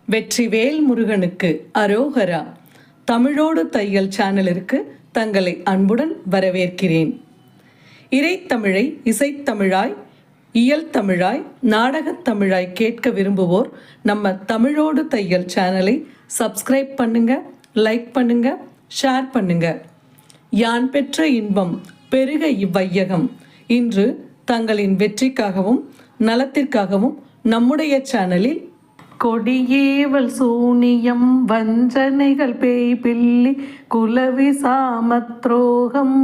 வெற்றிவேல் முருகனுக்கு அரோகரா. தமிழோடு தையல் சேனலிற்கு தங்களை அன்புடன் வரவேற்கிறேன். இறைத்தமிழை இசைத்தமிழாய், இயல் தமிழாய், நாடகத் தமிழாய் கேட்க விரும்புவோர் நம்ம தமிழோடு தையல் சேனலை சப்ஸ்கிரைப் பண்ணுங்க, லைக் பண்ணுங்க, ஷேர் பண்ணுங்க. யான் பெற்ற இன்பம் பெருக இவ்வையகம். இன்று தங்களின் வெற்றிக்காகவும் நலத்திற்காகவும் நம்முடைய சேனலில் கொடியேவல் சூனியம் வஞ்சனைகள் பேய் பில்லி குலவி சாமத்ரோகம்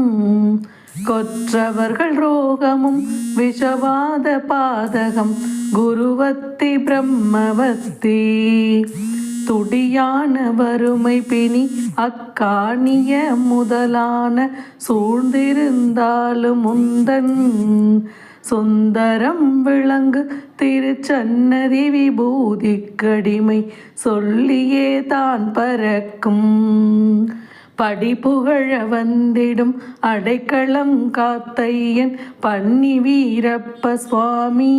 கொற்றவர்கள் ரோகமும் விஷவாத பாதகம் குருவத்தி பிரம்மவத்தி துடியான வறுமை பிணி அக்காணிய முதலான சூழ்ந்திருந்தாலும் முந்தன் சுந்தரம் விளங்கு திருச்சன்னதி விபூதி கடிமை சொல்லியே தான் பறக்கும் படிப்புகழ வந்திடும் அடைக்கலம் காத்தையன் பன்னி வீரப்ப சுவாமி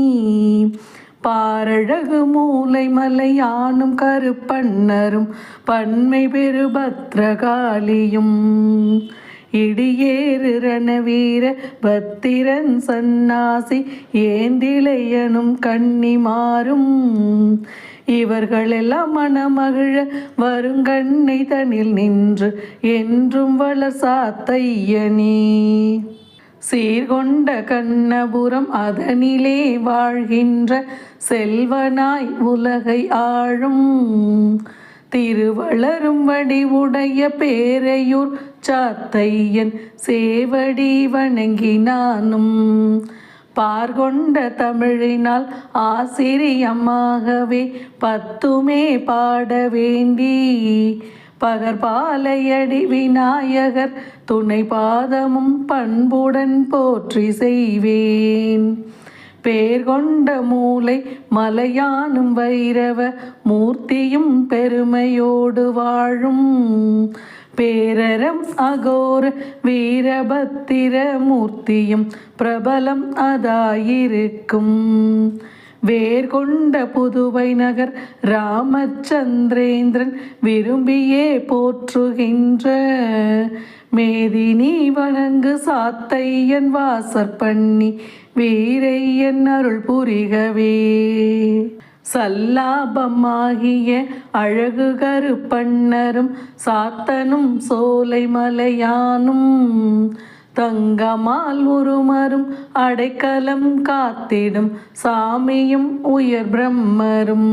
பாரழகு மூலை மலையானும் கருப்பண்ணரும் பன்மை பெரு பத்ரகாளியும் இடியேறு ரணவீர பத்திரன் சன்னாசி ஏந்திளையனும் கன்னிமாரும் இவர்களெல்லாம் மனமகிழ வருங்கண்ணை தனில் நின்று என்றும் வளர் சாத்தையனே. சீர்கொண்ட கண்ணபுரம் அதனிலே வாழ்கின்ற செல்வனாய் உலகை ஆழும் திருவளரும் வடிவுடைய பேரையூர் சாத்தையன் சேவடி வணங்கினானும் பார்கொண்ட தமிழினால் ஆசிரியமாகவே பத்துமே பாட வேண்டி பகற்பாலையடி விநாயகர் துணை பாதமும் பண்புடன் போற்றி செய்வேன். பேர் கொண்ட மூலை மலையானும் வைரவ மூர்த்தியும் பெருமையோடு வாழும் பேரறம் அகோர வீரபத்திர மூர்த்தியும் பிரபலம் அதாயிருக்கும் வேர்கொண்ட புதுவை நகர் ராமச்சந்திரேந்திரன் விரும்பியே போற்றுகின்ற மேதினி வணங்கு சாத்தையன் வாசற்பண்ணி வீரையன் அருள் புரிகவே சல்லாபமாகிய அழகு கருப்பண்ணரும் சாத்தனும் சோலை மலையானும் தங்கமால் உருமரும் அடைக்கலம் காத்திடும் சாமியும் உயர் பிரம்மரும்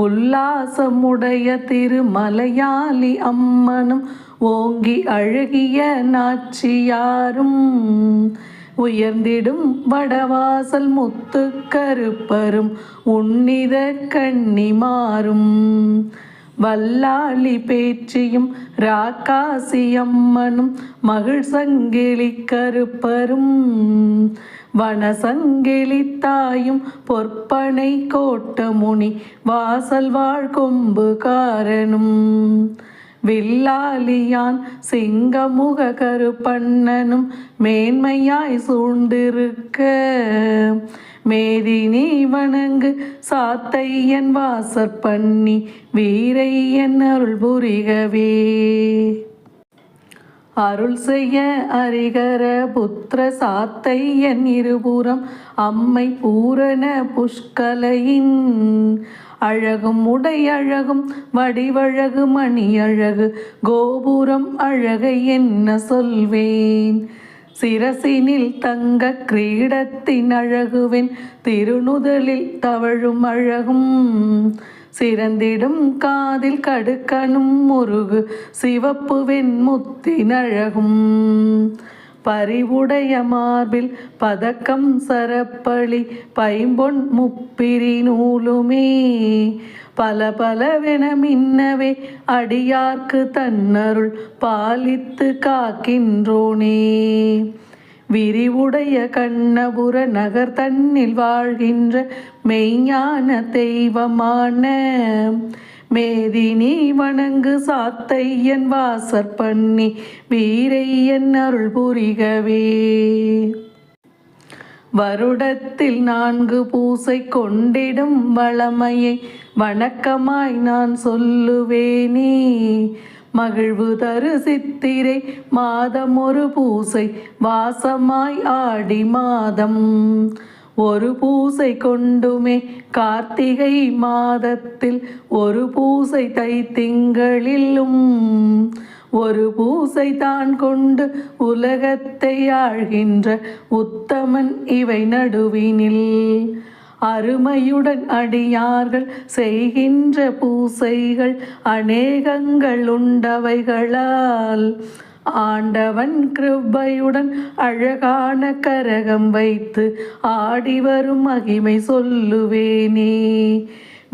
உல்லாசமுடைய திருமலையாளி அம்மனும் ஓங்கி அழகிய நாச்சியாரும் உயர்ந்திடும் வடவாசல் முத்து கருப்பரும் உன்னித கன்னிமாரும் வல்லாளி பேச்சியும் ராக்காசி அம்மனும் மகிழ் சங்கிலி கருப்பரும் வனசங்கிலி தாயும் பொற்பனை கோட்டமுனி வாசல் வாழ் கொம்பு காரனும் வில்லாலியான் சிங்கமுக கருப்பண்ணனும் மேன்மையாய் சூழ்ந்திருக்க மேதினி வணங்கு சாத்தையன் வாசற்பண்ணி வீரையன் அருள் புரிகவே அருள் செய்ய அரிகர புத்திர சாத்தையன் இருபுறம் அம்மை பூரண புஷ்கலையின் அழகும் உடையழகும் வடிவழகு மணி அழகு கோபுரம் அழகை என்ன சொல்வேன் சிரசினில் தங்க கிரீடத்தின் அழகுவென் திருநுதலில் தவழும் அழகும் சிறந்திடும் காதில் கடுக்கணும் முருகு சிவப்பு வெண்முத்தின் அழகும் பரிவுடைய மார்பில் பதக்கம் சரப்பளி பைம்பொன் முப்பிரி நூலுமே பல பலவென மின்னவே அடியார்க்கு தன்னருள் பாலித்து காக்கின்றோனே விரிவுடைய கண்ணபுர நகர் தன்னில் வாழ்கின்ற மெய்ஞான தெய்வமான மேதினி வணங்கு சாத்தையன் வாசற்பண்ணி வீரையன் அருள் புரிகவே வருடத்தில் 4 பூசை கொண்டிடும் வளமையை வணக்கமாய் நான் சொல்லுவேனே. மகிழ்வு தரு சித்திரை மாதம் ஒரு பூசை வாசமாய் ஆடி மாதம் ஒரு பூசை கொண்டுமே கார்த்திகை மாதத்தில் ஒரு பூசை தை திங்களிலும் ஒரு பூசை தான் கொண்டு உலகத்தை ஆழ்கின்ற உத்தமன் இவை நடுவினில். அருமையுடன் அடியார்கள் செய்கின்ற பூசைகள் அநேகங்கள் உண்டவைகளால் ஆண்டவன் கிருபையுடன் அழகான கரகம் வைத்து ஆடி வரும் மகிமை சொல்லுவேனே.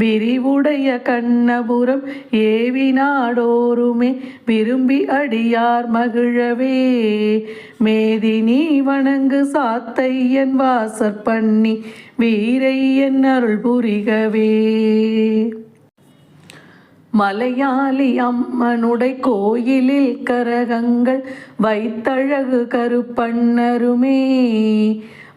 விரிவுடைய கண்ணபுரம் ஏவி நாடோருமே விரும்பி அடியார் மகிழவே. மேதினி வணங்கு சாத்தையன் வாசற்பண்ணி வீரையன் அருள் புரிகவே. மலையாளி அம்மனுடை கோயிலில் கரகங்கள் வைத்தழகு கருப்பண்ணருமே.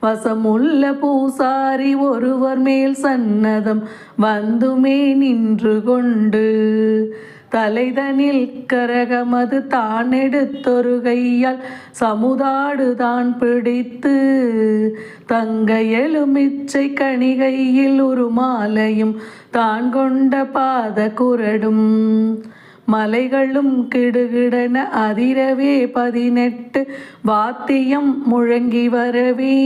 வசமுள்ள பூசாரி ஒருவர் மேல் சன்னதம் வந்துமே நின்று கொண்டு தலைதனில் கரகமது தான் எடுத்தொரு கையால் சமுதாடு தான் பிடித்து தங்க எலுமிச்சை கணிகையில் ஒரு மாலையும் தான் கொண்ட பாத குரடும் மலைகளும் கிடுகிடன அதிரவே 18 வாத்தியம் முழங்கி வரவே.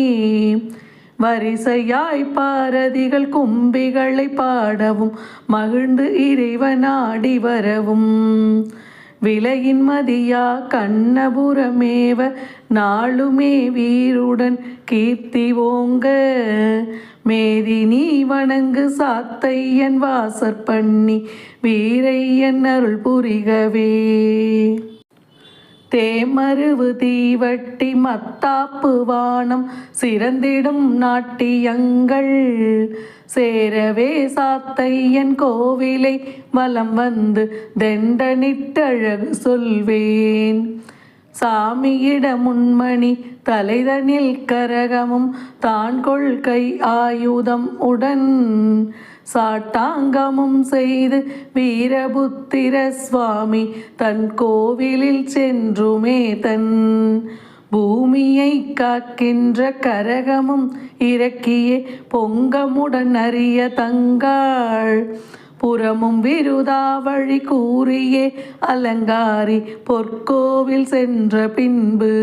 வரிசையாய் பாரதிகள் கும்பிகளை பாடவும் மகிழ்ந்து இறைவனாடி வரவும் விலையின் மதியா கண்ணபுரமேவ நாளுமே வீருடன் கீர்த்தி ஓங்க. மேதினி வணங்கு சாத்தையன் வாசற்பண்ணி வீரையன் அருள் புரிகவே. தேமருவு தீவட்டி மத்தாப்பு வானம் சிறந்திடும் நாட்டியங்கள் சேரவே சாத்தையன் கோவிலை வலம் வந்து தெண்டனிட்டழகு சொல்வேன். சாமியிட முன்மணி தலைதனில் கரகமும் தான் கொள்கை ஆயுதம் உடன் சாட்டாங்கமும் செய்து வீரபுத்திர சுவாமி தன் கோவிலில் சென்றுமே தன் பூமியை காக்கின்ற கரகமும் இறக்கியே பொங்கமுடன் அறிய தங்காள் புறமும் விருதாவழி கூறியே அலங்காரி பொற்கோவில் சென்ற பின்பு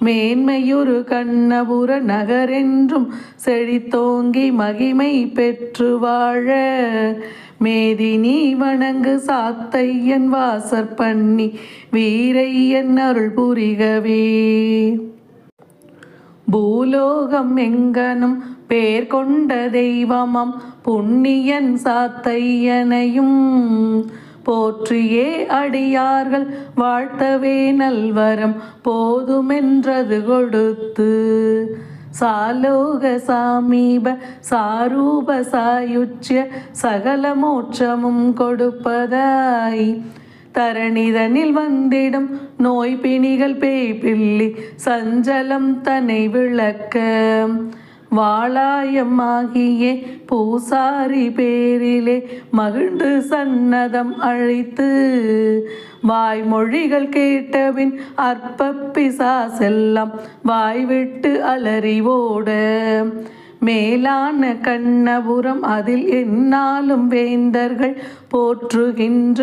மேன்மையொரு கண்ணபுர நகரென்றும் செழித்தோங்கி மகிமை பெற்று வாழ. மேதினி வணங்கு சாத்தையன் வாசற்பண்ணி வீரையன் அருள் புரிகவே. பூலோகம் எங்கனும் பேர் கொண்ட தெய்வமாம் புண்ணியன் சாத்தையனையும் போற்றியே அடியார்கள் வாழ்த்தவே நல்வரம் போதுமென்றது கொடுத்து சாலோக சாமீப சாரூப சாயுச்சிய சகல மோட்சமும் கொடுப்பதாய் தரணிதனில் வந்திடும் நோய் பிணிகள் பேய்பிள்ளி சஞ்சலம் தன்னை விளக்க வாளாயமாகியே பூசாரி பேரிலே மகிழ்ந்து சன்னதம் அழைத்து வாய்மொழிகள் கேட்டபின் அற்ப பிசாசெல்லாம் வாய்விட்டு அலறி ஓட மேலான கண்ணபுரம் அதில் எந்நாளும் வேந்தர்கள் போற்றுகின்ற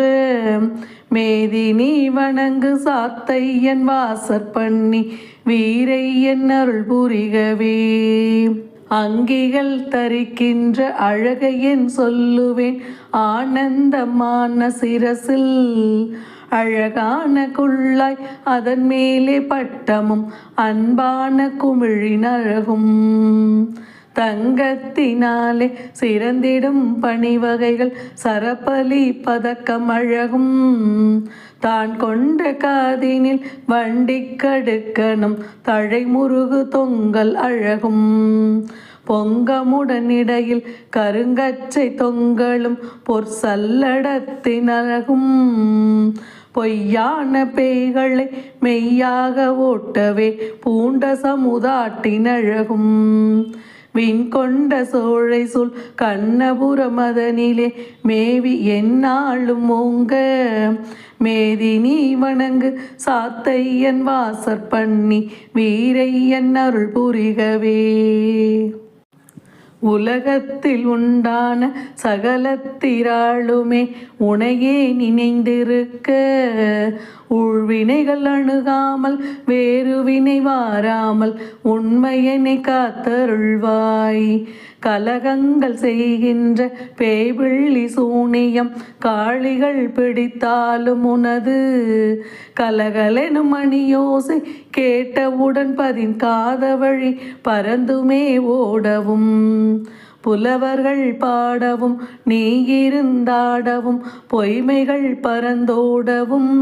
மேதினி வணங்கு சாத்தையன் வாசற்பண்ணி வீரையன் அருள் புரிகவே. அங்கிகள் தரிக்கின்ற அழகையன் சொல்லுவேன் ஆனந்தமான சிரசில் அழகான குள்ளாய் அதன் மேலே பட்டமும் அன்பான குமிழின் அழகும் தங்கத்தினாலே சிறந்திடும் பணிவகைகள் சரப்பலி பதக்கம் அழகும் தான் கொண்ட காதினில் வண்டிக்கடுக்கணும் தழைமுருகு தொங்கல் அழகும் பொங்கமுடன் இடையில் கருங்கச்சை தொங்கலும் பொற்சல்லடத்தின் அழகும் பொய்யான பேய்களை மெய்யாக ஓட்டவே பூண்ட சமுதாட்டின் அழகும் வீண் கொண்ட சோழை சூழ் கண்ணபுர மதனிலே மேவி எந்நாளும் ஓங்க மேதி நீ வணங்கு சாத்தையன் வாசற்பண்ணி வீரையன் அருள் புரிகவே. உலகத்தில் உண்டான சகலத்திராளுமே உனையே நினைந்திருக்க உள்வினைகள் அணுகாமல் வேறு வினை வாராமல் உண்மையனை காத்தருள்வாய். கலகங்கள் செய்கின்ற பேய்பிள்ளி சூனியம் காளிகள் பிடித்தாலும் உனது கலகலெனும் மணியோசை கேட்டவுடன் பதின்காத வழி பறந்துமே ஓடவும் புலவர்கள் பாடவும் நீ இருந்தாடவும் பொய்மைகள் பறந்தோடவும்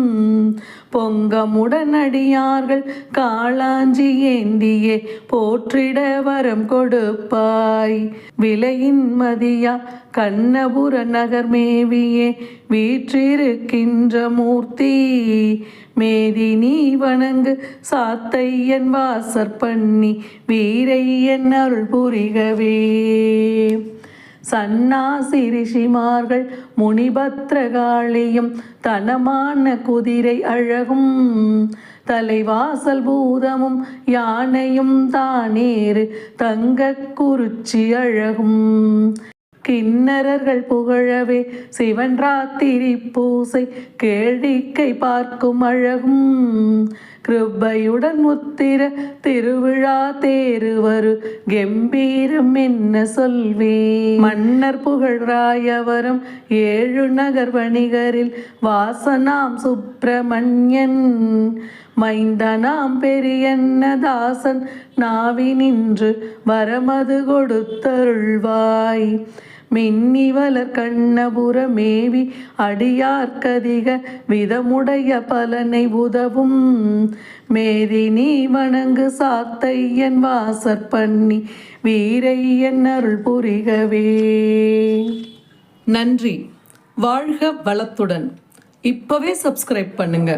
பொங்கமுடன் அடியார்கள் காளாஞ்சி ஏந்தியே போற்றிட வரம் கொடுப்பாய். விலையின் மதியா கண்ணபுர நகர் மேவியே வீற்றிருக்கின்ற மூர்த்தி மேதி நீ வணங்கு சாத்தையன் வாசற்பண்ணி வீரையன் அருள் புரிகவே. சன்னாசி ரிஷிமார்கள் முனிபத்ரகாளியும் தனமான குதிரை அழகும் தலைவாசல் பூதமும் யானையும் தானேறு தங்க குறிச்சி அழகும் கிண்ணறர்கள் புகழவே சிவன் ராத்திரி பூசை கேழிக்கை பார்க்கும் அழகும் கிருபையுடன் முத்திர திருவிழா தேருவரு கம்பீரம் என்ன சொல்வே. மன்னர் புகழ்ராயவரும் 7 நகர் வணிகரில் வாசனாம் சுப்பிரமணியன் மைந்தனாம் பெரியன்னதாசன் நாவி நின்று வரமது கொடுத்தருள்வாய். மின்னிவலர் கண்ணபுர மேவி அடியார்க்கதிக விதமுடைய பலனை உதவும் மேதி நீ வணங்கு சாத்தையன் வாசற்பண்ணி வீரையன் அருள் புரிகவே. நன்றி. வாழ்க வளத்துடன். இப்பவே சப்ஸ்கிரைப் பண்ணுங்க.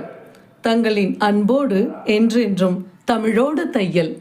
தங்களின் அன்போடு என்றென்றும் தமிழோடு தையல்.